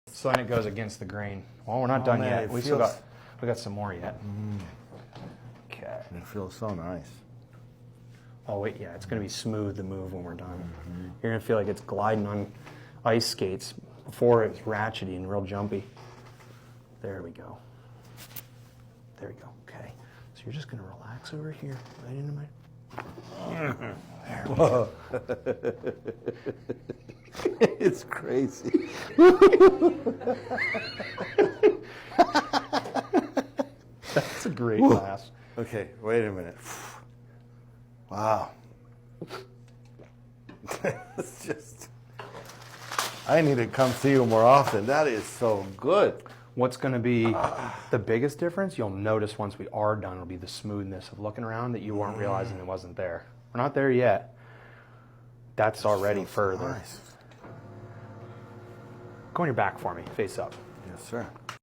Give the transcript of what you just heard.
So then it goes against the grain. Well, we're not done yet. We got some more yet. Okay. It feels so nice. Oh wait, yeah, it's gonna be smooth to move when we're done. You're gonna feel like it's gliding on ice skates. Before it was ratchety and real jumpy. There we go. There we go. Okay. So you're just gonna relax over here, right into my. There we go. It's crazy. That's a great glass. Okay, wait a minute. Wow. It's just. I need to come see you more often. That is so good. What's going to be the biggest difference, you'll notice once we are done, will be the smoothness of looking around that you weren't realizing it wasn't there. We're not there yet. That's already further. Nice. Go on your back for me, face up. Yes, sir.